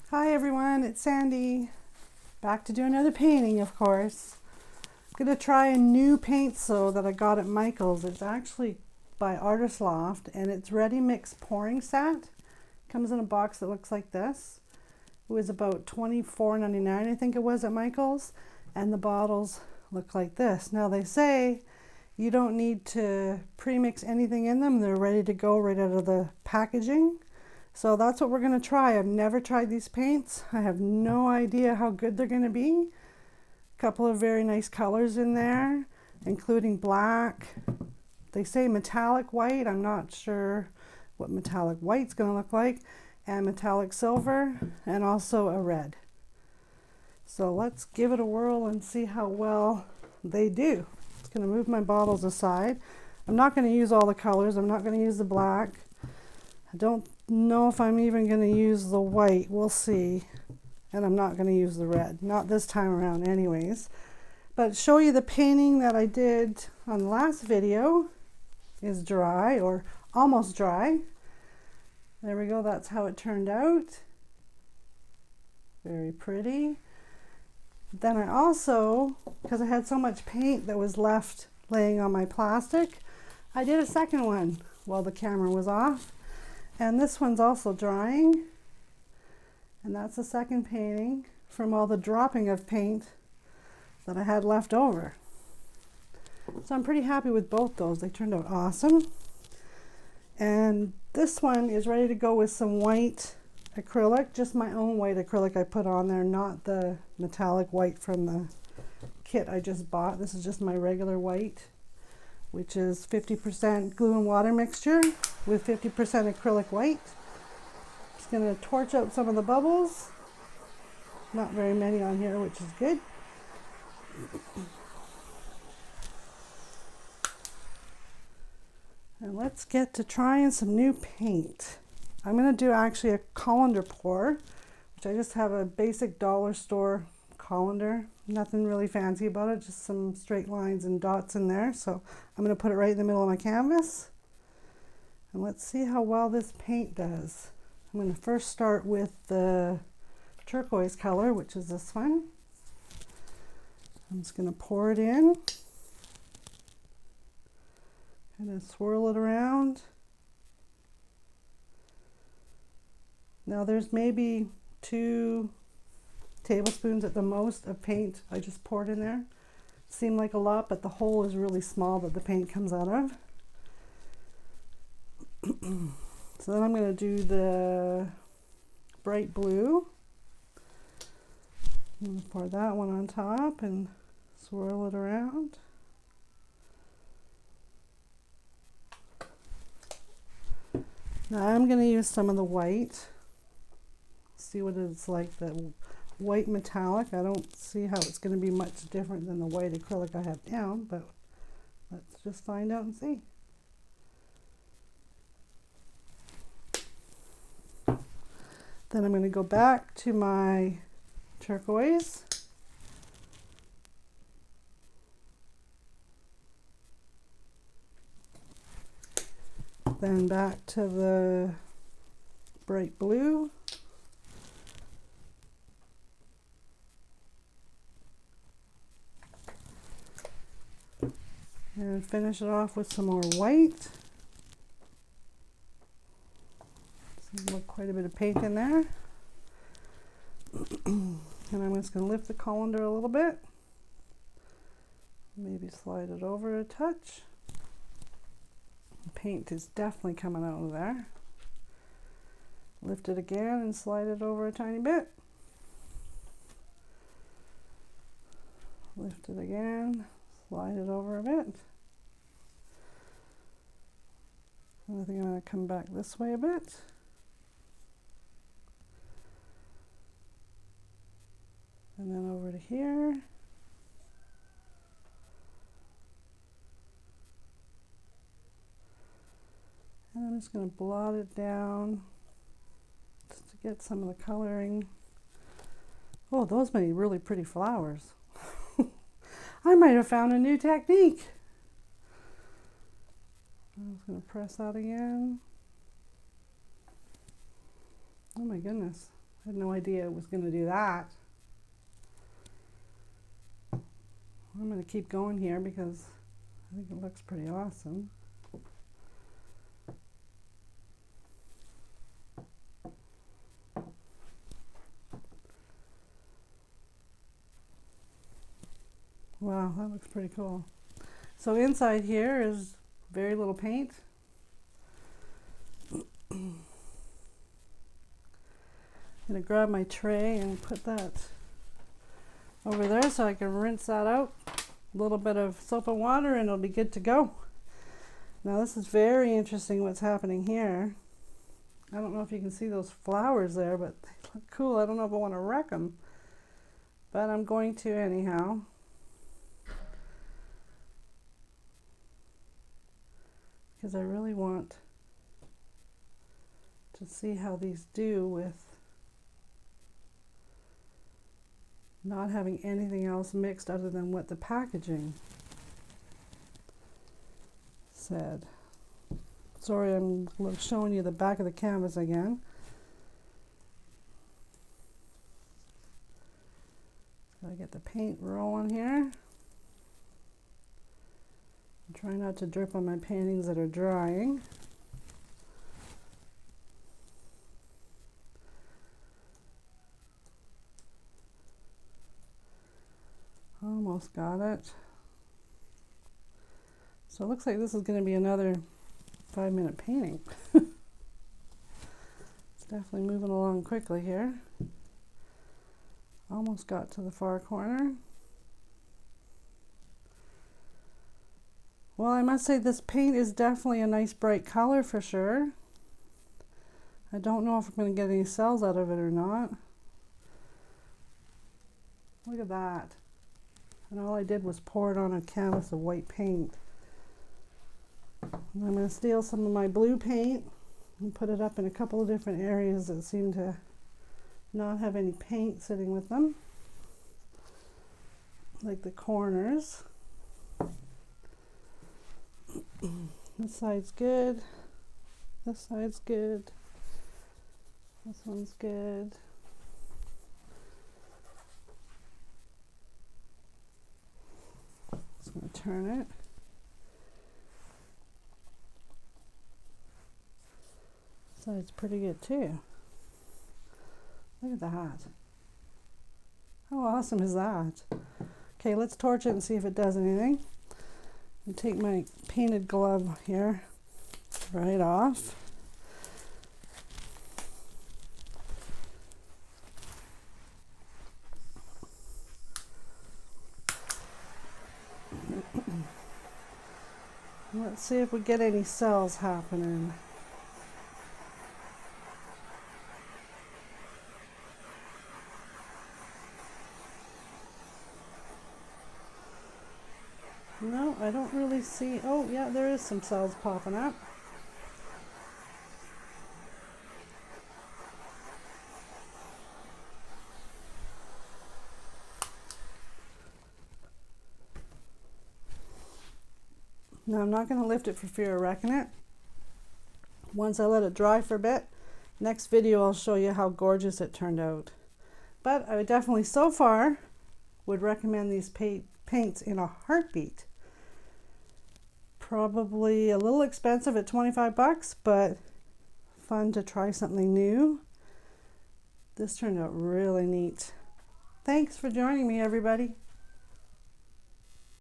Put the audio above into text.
Hi everyone, it's Sandy. Back to do another painting, of course. I'm going to try a new paint that I got at Michael's. It's actually by Artist Loft and it's Ready Mix pouring set. Comes in a box that looks like this. It was about $24.99 I think it was at Michael's, and the bottles look like this. Now they say you don't need to pre-mix anything in them. They're ready to go right out of the packaging. So that's what we're going to try. I've never tried these paints. I have no idea how good they're going to be. A couple of very nice colors in there, including black. They say metallic white. I'm not sure what metallic white's going to look like. And metallic silver, and also a red. So let's give it a whirl and see how well they do. I'm just going to move my bottles aside. I'm not going to use all the colors. I'm not going to use the black. I don't know if I'm even going to use the white. We'll see. And I'm not going to use the red. Not this time around anyways. But show you the painting that I did on the last video is dry, or almost dry. There we go. That's how it turned out. Very pretty. Then I also, because I had so much paint that was left laying on my plastic, I did a second one while the camera was off. And this one's also drying. And that's the second painting from all the dropping of paint that I had left over. So I'm pretty happy with both those. They turned out awesome. And this one is ready to go with some white acrylic, just my own white acrylic I put on there, not the metallic white from the kit I just bought. This is just my regular white, which is 50% glue and water mixture with 50% acrylic white. Just going to torch out some of the bubbles. Not very many on here, which is good. And let's get to trying some new paint. I'm going to do actually a colander pour, which I just have a basic dollar store colander. Nothing really fancy about it, just some straight lines and dots in there. So I'm going to put it right in the middle of my canvas. And let's see how well this paint does. I'm going to first start with the turquoise color, which is this one. I'm just going to pour it in. Kind of swirl it around. Now there's maybe 2 tablespoons at the most of paint I just poured in there. Seemed like a lot, but the hole is really small that the paint comes out of. So then I'm going to do the bright blue. I'm going to pour that one on top and swirl it around. Now I'm going to use some of the white. See what it's like, the white metallic. I don't see how it's going to be much different than the white acrylic I have down, but let's just find out and see. Then I'm going to go back to my turquoise. Then back to the bright blue. And finish it off with some more white. Look, quite a bit of paint in there. And I'm just going to lift the colander a little bit. Maybe slide it over a touch. The paint is definitely coming out of there. Lift it again and slide it over a tiny bit. Lift it again, slide it over a bit. I think I'm going to come back this way a bit. And then over to here. And I'm just going to blot it down just to get some of the coloring. Oh, those made really pretty flowers. I might have found a new technique. I'm just going to press that again. Oh my goodness. had no idea it was going to do that. I'm going to keep going here because I think it looks pretty awesome. Wow, that looks pretty cool. So inside here is very little paint. I'm going to grab my tray and put that over there so I can rinse that out. A little bit of soap and water and it'll be good to go. Now this is very interesting what's happening here. I don't know if you can see those flowers there, but they look cool. I don't know if I want to wreck them, but I'm going to anyhow. Because I really want to see how these do with not having anything else mixed other than what the packaging said. Sorry, I'm showing you the back of the canvas again. Gotta get the paint rolling here. Try not to drip on my paintings that are drying. Almost got it. So it looks like this is going to be another 5-minute painting. It's definitely moving along quickly here. Almost got to the far corner. Well, I must say this paint is definitely a nice bright color for sure. I don't know if I'm going to get any cells out of it or not. Look at that. And all I did was pour it on a canvas of white paint. And I'm going to steal some of my blue paint and put it up in a couple of different areas that seem to not have any paint sitting with them. Like the corners. This side's good. This side's good. This one's good. Just going to turn it. This side's pretty good too. Look at that. How awesome is that? Okay, let's torch it and see if it does anything. And take my painted glove here right off. Let's see if we get any cells happening. No, I don't really see. Oh, yeah, there is some cells popping up. Now, I'm not going to lift it for fear of wrecking it. Once I let it dry for a bit, next video I'll show you how gorgeous it turned out. But I would definitely, so far, would recommend these paints in a heartbeat. Probably a little expensive at 25 bucks, but fun to try something new. This turned out really neat. Thanks for joining me, everybody.